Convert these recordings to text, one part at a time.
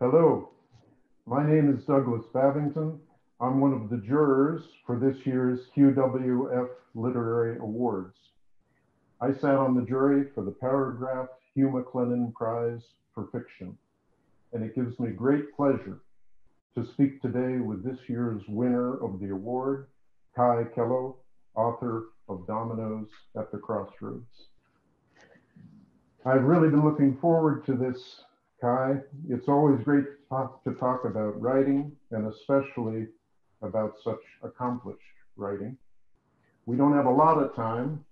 Hello, my name is Douglas Babington. I'm one of the jurors for this year's QWF Literary Awards. I sat on the jury for the Paragraphe Hugh MacLennan Prize for Fiction, and it gives me great pleasure to speak today with this year's winner of the award, Kaie Kellough, author of Dominoes at the Crossroads. I've really been looking forward to this, Kaie. It's always great to talk about writing, and especially about such accomplished writing. We don't have a lot of time.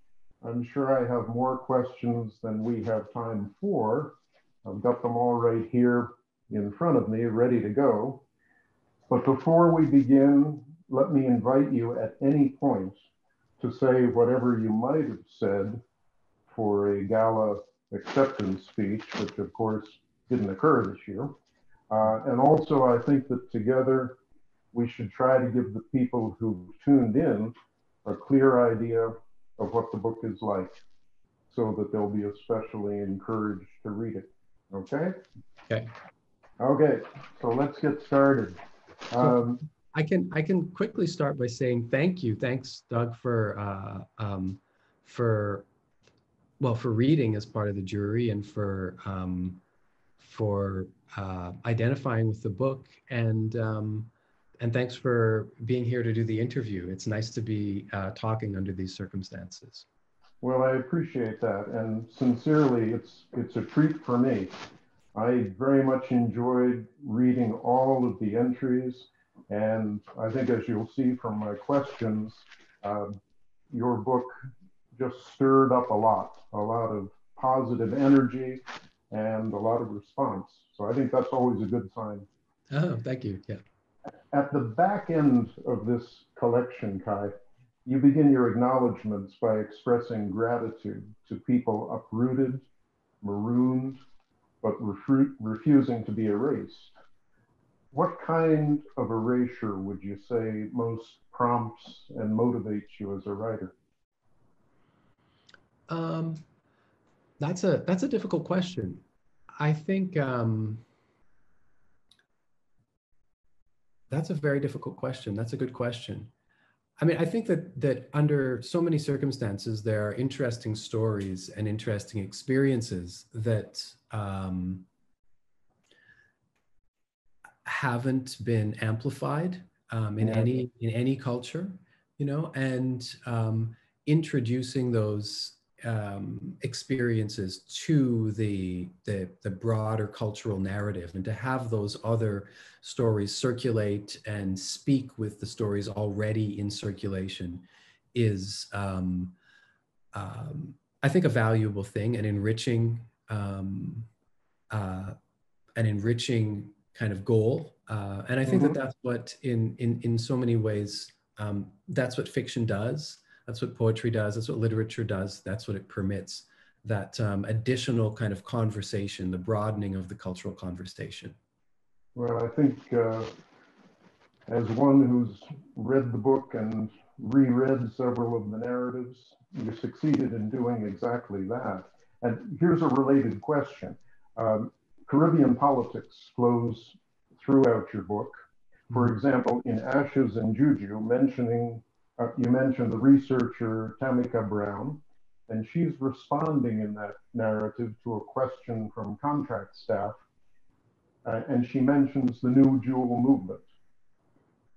I'm sure I have more questions than we have time for. I've got them all right here in front of me, ready to go. But before we begin, let me invite you at any point to say whatever you might have said for a gala acceptance speech, which of course didn't occur this year. And also, I think that together we should try to give the people who tuned in a clear idea of what the book is like so that they'll be especially encouraged to read it. Okay? Okay. Okay, so let's get started. I can quickly start by saying thank you. Thanks, Doug, for reading as part of the jury and for identifying with the book, and thanks for being here to do the interview. It's nice to be talking under these circumstances. Well, I appreciate that, and sincerely, it's a treat for me. I very much enjoyed reading all of the entries, and I think as you'll see from my questions, your book just stirred up a lot of positive energy and a lot of response. So I think that's always a good sign. Oh, thank you. Yeah. At the back end of this collection, Kaie, you begin your acknowledgments by expressing gratitude to people uprooted, marooned, but refusing to be erased. What kind of erasure would you say most prompts and motivates you as a writer? That's a difficult question. I think that's a very difficult question. That's a good question. I mean, I think that under so many circumstances, there are interesting stories and interesting experiences that haven't been amplified in any culture, you know, and introducing those experiences to the broader cultural narrative, and to have those other stories circulate and speak with the stories already in circulation is, I think, a valuable thing, and enriching kind of goal. And I think that that's what in so many ways, that's what fiction does. That's what poetry does. That's what literature does. That's what it permits, that additional kind of conversation, the broadening of the cultural conversation. Well, I think as one who's read the book and reread several of the narratives, you succeeded in doing exactly that. And here's a related question. Caribbean politics flows throughout your book. For example, in Ashes and Juju, you mentioned the researcher Tamika Brown, and she's responding in that narrative to a question from contract staff, and she mentions the New Jewel movement.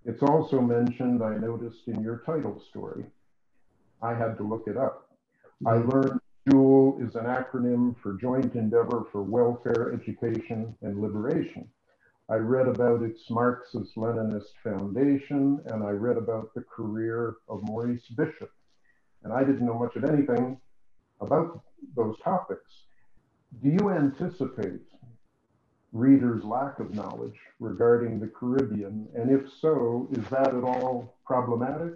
It's also mentioned, I noticed, in your title story. I had to look it up. I learned JEWEL is an acronym for Joint Endeavor for Welfare, Education, and Liberation. I read about its Marxist-Leninist foundation, and I read about the career of Maurice Bishop. And I didn't know much of anything about those topics. Do you anticipate readers' lack of knowledge regarding the Caribbean? And if so, is that at all problematic?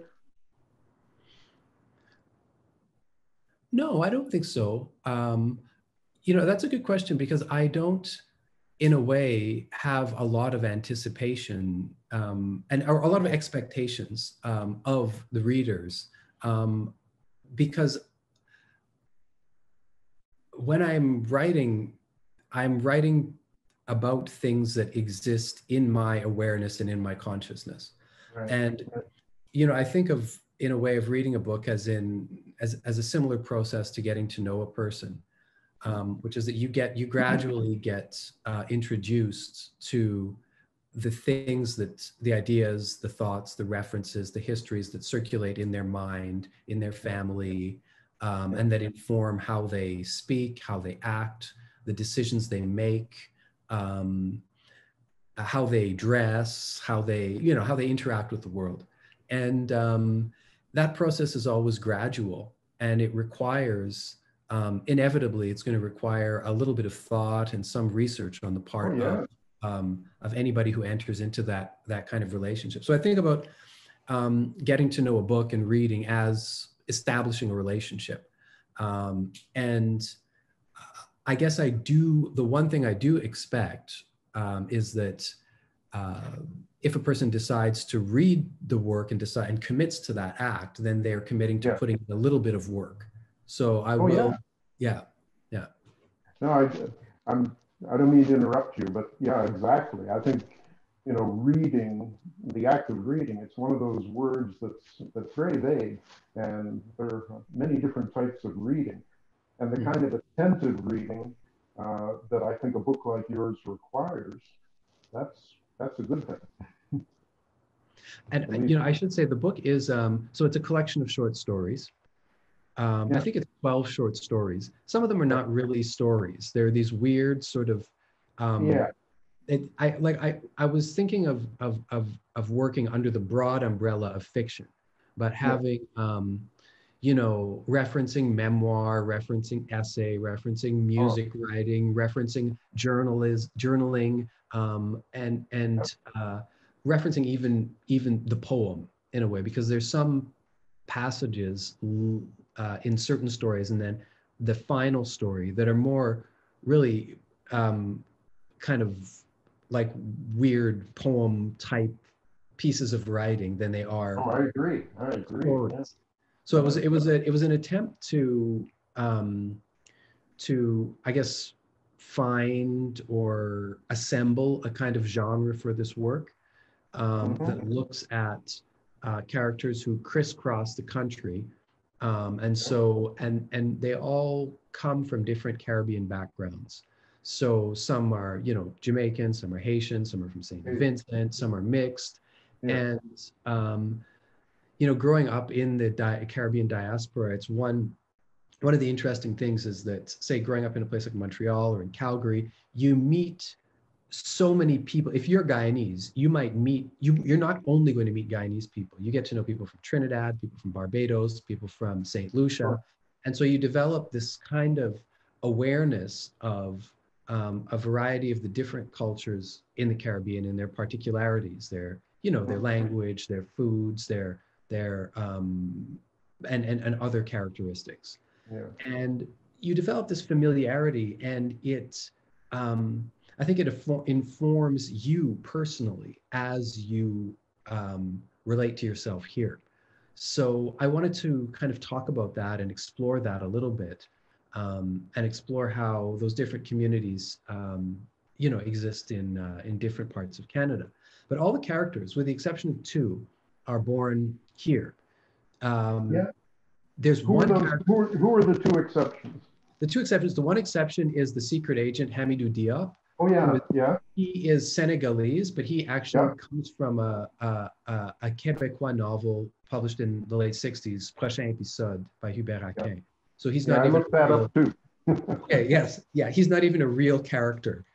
No, I don't think so. You know, that's a good question, because I don't, in a way, have a lot of anticipation or a lot of expectations of the readers, because when I'm writing about things that exist in my awareness and in my consciousness. Right. And, Right. I think of, in a way, of reading a book as a similar process to getting to know a person, which is that you gradually get introduced to the things the ideas, the thoughts, the references, the histories that circulate in their mind, in their family, and that inform how they speak, how they act, the decisions they make, how they dress, how they interact with the world. And that process is always gradual, and it requires, inevitably, it's going to require a little bit of thought and some research on the part of anybody who enters into that kind of relationship. So I think about getting to know a book and reading as establishing a relationship. And I guess the one thing I do expect is that if a person decides to read the work and commits to that act, then they're committing to putting in a little bit of work. So I will, yeah. No, I don't mean to interrupt you, but yeah, exactly. I think, reading, the act of reading, it's one of those words that's very vague, and there are many different types of reading. And the kind of attentive reading that I think a book like yours requires, that's a good thing. And I should say the book is so it's a collection of short stories. I think it's 12 short stories. Some of them are not really stories. They're these weird sort of I was thinking of working under the broad umbrella of fiction, but having referencing memoir, referencing essay, referencing music writing, referencing journaling, and referencing even the poem in a way, because there's some passages in certain stories, and then the final story that are more really kind of like weird poem type pieces of writing than they are. Oh, I agree. Stories. So it was an attempt to I guess find or assemble a kind of genre for this work that looks at characters who crisscross the country, and they all come from different Caribbean backgrounds. So some are Jamaican, some are Haitian, some are from St. Vincent, some are mixed, and growing up in the Caribbean diaspora, it's one of the interesting things is that, say, growing up in a place like Montreal or in Calgary, you meet so many people. If you're Guyanese, you might meet, you're not only going to meet Guyanese people, you get to know people from Trinidad, people from Barbados, people from St. Lucia. And so you develop this kind of awareness of a variety of the different cultures in the Caribbean and their particularities, their language, their foods, their and other characteristics. And you develop this familiarity, and I think it informs you personally as you relate to yourself here. So I wanted to kind of talk about that and explore that a little bit, and explore how those different communities, exist in different parts of Canada. But all the characters, with the exception of two, are born here. There's one character. Who are the two exceptions? The two exceptions. The one exception is the secret agent Hamidou Diop. Oh yeah. He is Senegalese, but he actually comes from a Québécois novel published in the late '60s, Prochain Épisode by Hubert Aquin. So he's not. I looked that up too. Okay. Yes. Yeah. He's not even a real character.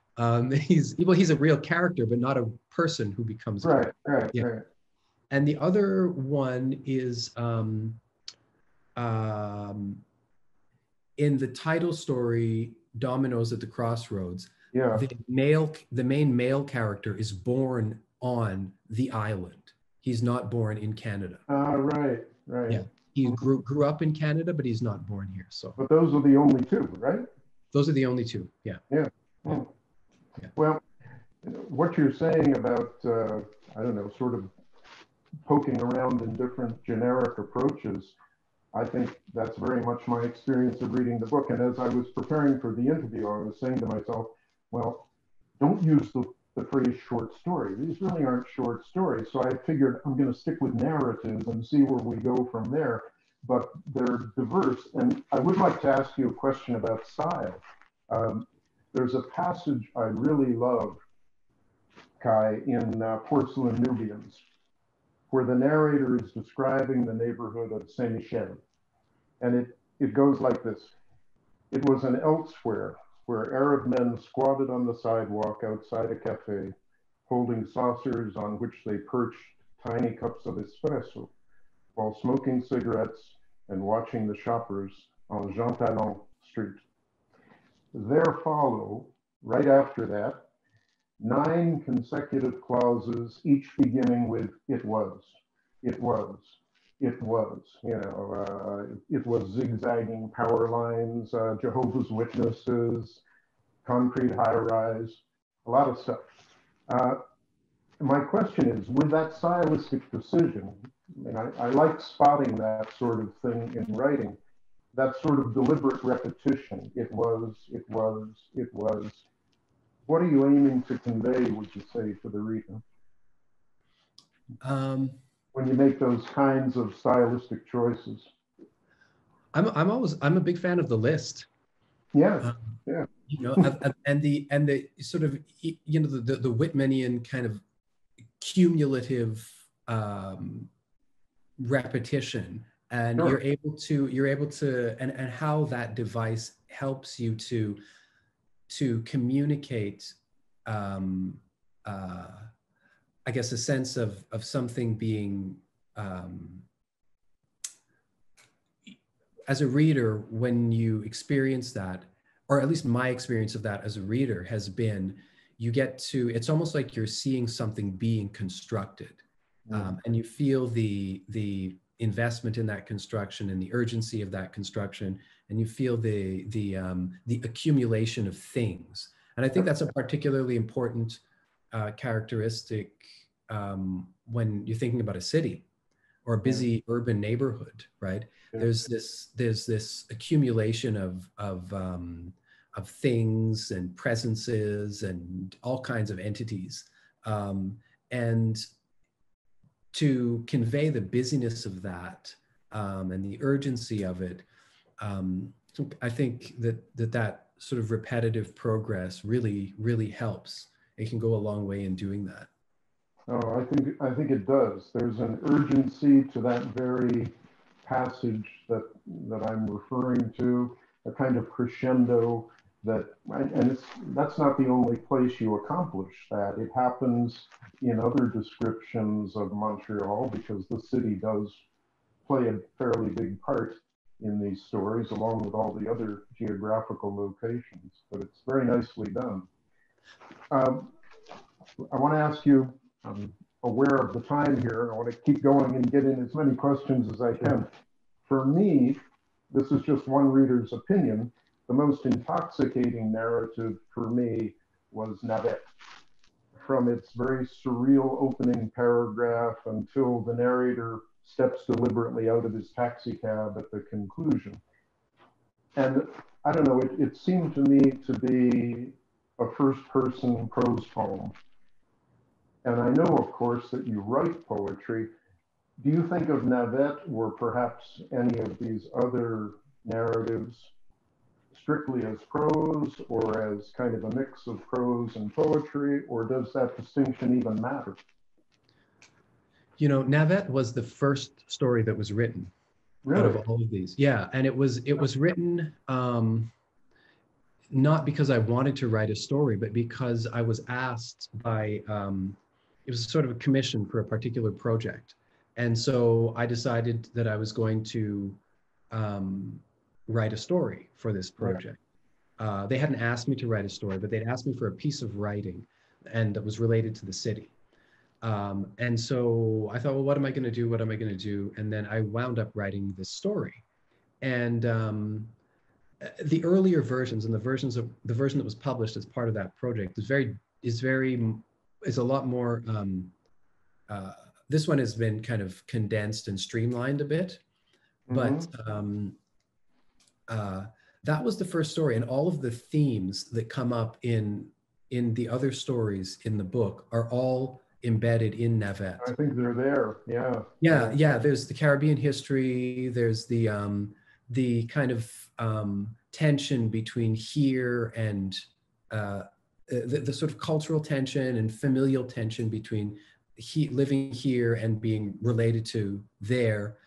He's a real character, but not a person who becomes a character. Right. And the other one is in the title story, Dominoes at the Crossroads. The main male character is born on the island. He's not born in Canada. Right. Yeah. He grew up in Canada, but he's not born here. So. But those are the only two, right? Those are the only two. Yeah. Yeah. Well, what you're saying about I don't know, sort of poking around in different generic approaches, I think that's very much my experience of reading the book. And as I was preparing for the interview, I was saying to myself, well, don't use the phrase short story. These really aren't short stories. So I figured I'm going to stick with narratives and see where we go from there. But they're diverse. And I would like to ask you a question about style. Um, there's a passage I really love, Kai, in Porcelain Nubians, where the narrator is describing the neighborhood of Saint Michel. And it goes like this. It was an elsewhere where Arab men squatted on the sidewalk outside a cafe, holding saucers on which they perched tiny cups of espresso, while smoking cigarettes and watching the shoppers on Jean Talon Street. There follow, right after that, 9 consecutive clauses, each beginning with "it was, it was, it was." It was zigzagging power lines, Jehovah's Witnesses, concrete high-rise, a lot of stuff. Uh, my question is, with that stylistic precision, and I like spotting that sort of thing in writing, that sort of deliberate repetition, it was, it was, it was. What are you aiming to convey, would you say, to the reader? When you make those kinds of stylistic choices? I'm a big fan of the list. Yeah, yeah. You know, and the sort of, you know, the Whitmanian kind of cumulative repetition, and Sure. you're able to and how that device helps you to communicate I guess a sense of something being as a reader, when you experience that, or at least my experience of that as a reader has been, you get to, it's almost like you're seeing something being constructed. And you feel the investment in that construction and the urgency of that construction, and you feel the accumulation of things. And I think that's a particularly important characteristic when you're thinking about a city or a busy urban neighborhood, right? Yeah. There's this accumulation of things and presences and all kinds of entities, and to convey the busyness of that and the urgency of it, I think that sort of repetitive progress really helps. It can go a long way in doing that. Oh, I think it does. There's an urgency to that very passage that I'm referring to, a kind of crescendo that, and that's not the only place you accomplish that. It happens in other descriptions of Montreal, because the city does play a fairly big part in these stories, along with all the other geographical locations. But it's very nicely done. I want to ask you, I'm aware of the time here. I want to keep going and get in as many questions as I can. For me, this is just one reader's opinion. The most intoxicating narrative for me was Navet. From its very surreal opening paragraph until the narrator steps deliberately out of his taxi cab at the conclusion. And I don't know, it seemed to me to be a first-person prose poem. And I know, of course, that you write poetry. Do you think of Navet, or perhaps any of these other narratives, strictly as prose, or as kind of a mix of prose and poetry, or does that distinction even matter? You know, Navet was the first story that was written out of all of these. Yeah, and it was written not because I wanted to write a story, but because I was asked by, it was sort of a commission for a particular project. And so I decided that I was going to write a story for this project. They hadn't asked me to write a story, but they'd asked me for a piece of writing, and that was related to the city. And so I thought, well, what am I going to do? What am I going to do? And then I wound up writing this story. And the earlier versions, and the version that was published as part of that project is a lot more. This one has been kind of condensed and streamlined a bit, but that was the first story, and all of the themes that come up in in the other stories in the book are all embedded in Navet. I think they're there. Yeah. Yeah, yeah. There's the Caribbean history. There's the kind of tension between here and the sort of cultural tension and familial tension between living here and being related to there,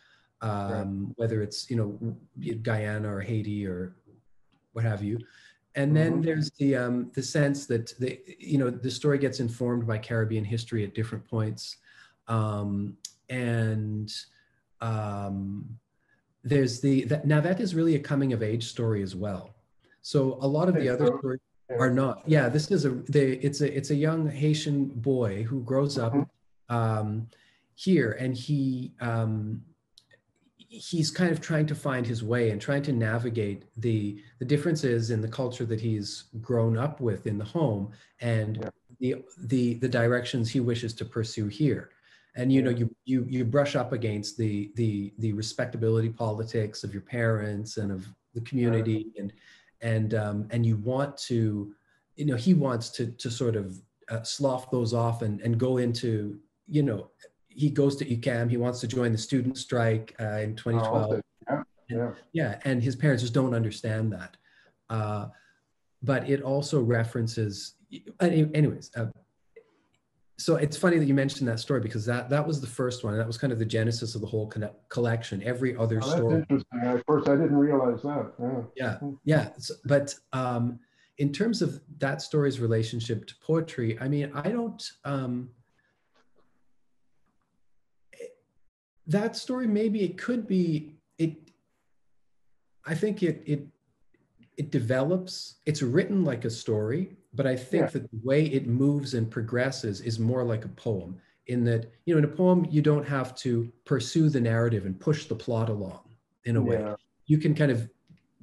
Right. whether it's, you know, Guyana or Haiti or what have you. And then Hmm. there's the sense that the story gets informed by Caribbean history at different points, and um, now that is really a coming of age story as well. So a lot of the Okay, other so, stories yeah. are not. Yeah, this is it's a young Haitian boy who grows up Mhm. here, and he's kind of trying to find his way and trying to navigate the differences in the culture that he's grown up with in the home, and Yeah. the directions he wishes to pursue here. And Yeah. you brush up against the respectability politics of your parents and of the Yeah. community, and you want to, he wants to sort of slough those off and go into, he goes to UCAM. He wants to join the student strike in Oh, 2012. okay. Yeah. And Yeah. yeah, and his parents just don't understand that. Uh, but it also references, anyways. So it's funny that you mentioned that story, because that was the first one. And that was kind of the genesis of the whole collection. Every other Oh, that's story. interesting. Of course, I didn't realize that. Yeah. Yeah, Hmm. yeah. But in terms of that story's relationship to poetry, I mean, I don't. That story, maybe it could be it. I think it develops. It's written like a story, but I Yeah. think that the way it moves and progresses is more like a poem. In that, in a poem, you don't have to pursue the narrative and push the plot along in a way. Yeah. You can kind of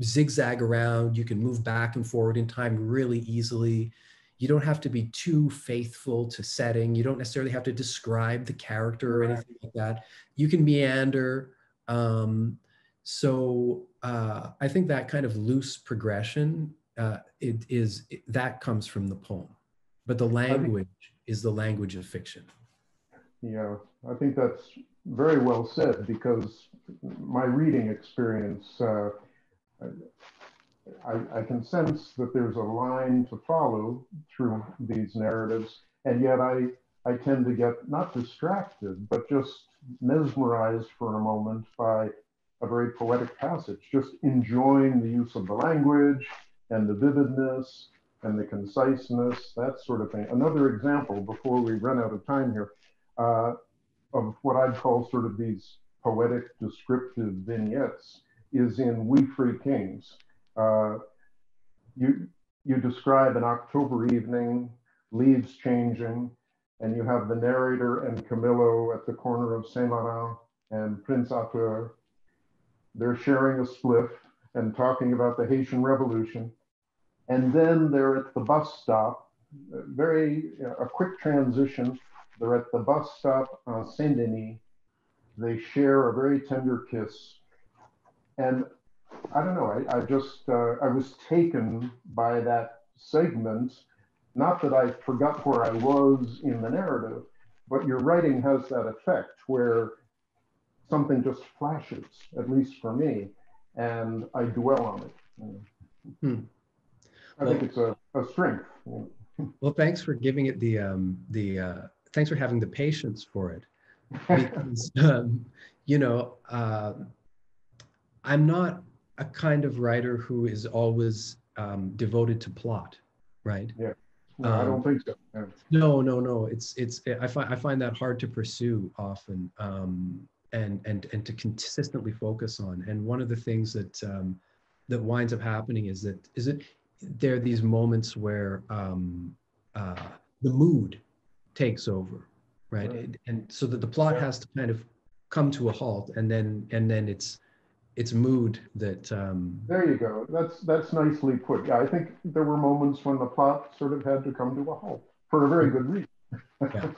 zigzag around. You can move back and forward in time really easily. You don't have to be too faithful to setting. You don't necessarily have to describe the character or Right. anything like that. You can meander. I think that kind of loose progression, that comes from the poem, but the I think. language is the language of fiction. Yeah. I think that's very well said, because my reading experience, I can sense that there's a line to follow through these narratives, and yet I tend to get not distracted, but just mesmerized for a moment by a very poetic passage, just enjoying the use of the language and the vividness and the conciseness, that sort of thing. Another example, before we run out of time here, uh, of what I'd call sort of these poetic descriptive vignettes is in We Free Kings. Uh, you you describe an October evening, leaves changing, and you have the narrator and Camillo at the corner of Saint Laurent and Prince Arthur. They're sharing a spliff and talking about the Haitian Revolution. And then they're at the bus stop, a quick transition. They're at the bus stop on Saint Denis. They share a very tender kiss. And I don't know. I was taken by that segment. Not that I forgot where I was in the narrative, but your writing has that effect where something just flashes, at least for me, and I dwell on it. Hmm. I think Well, it's a strength. well, thanks for giving it thanks for having the patience for it, because you know, uh, I'm not a kind of writer who is always devoted to plot, right? Yeah. No, I Um, don't think so. Yeah. no. It's I find that hard to pursue often, and to consistently focus on. And one of the things that winds up happening is that there are these moments where uh, the mood takes over, right? Right. And so that the plot Yeah. has to kind of come to a halt, and then it's mood that There you go. That's nicely put. Yeah, I think there were moments when the plot sort of had to come to a halt for a very good reason. yeah.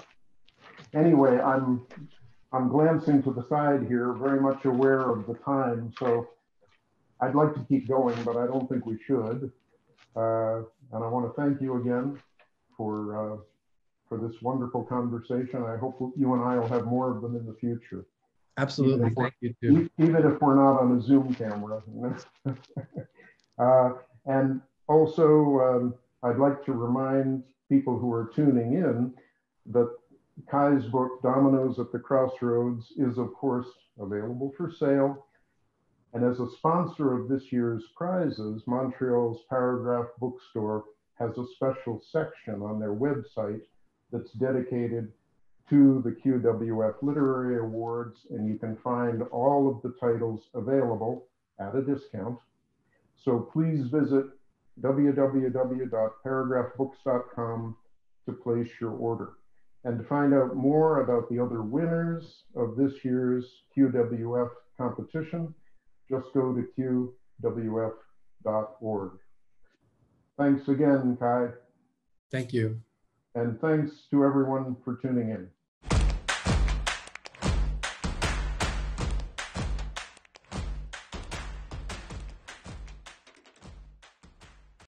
Anyway, I'm glancing to the side here, very much aware of the time. So I'd like to keep going, but I don't think we should. And I want to thank you again. for this wonderful conversation. I hope you and I will have more of them in the future. Absolutely. Thank you too. Even if we're not on a Zoom camera. And also, I'd like to remind people who are tuning in that Kaie's book, Dominoes at the Crossroads, is of course available for sale. And as a sponsor of this year's prizes, Montreal's Paragraphe bookstore has a special section on their website that's dedicated to the QWF Literary Awards, and you can find all of the titles available at a discount. So please visit www.paragraphebooks.com to place your order. And to find out more about the other winners of this year's QWF competition, just go to qwf.org. Thanks again, Kaie. Thank you. And thanks to everyone for tuning in.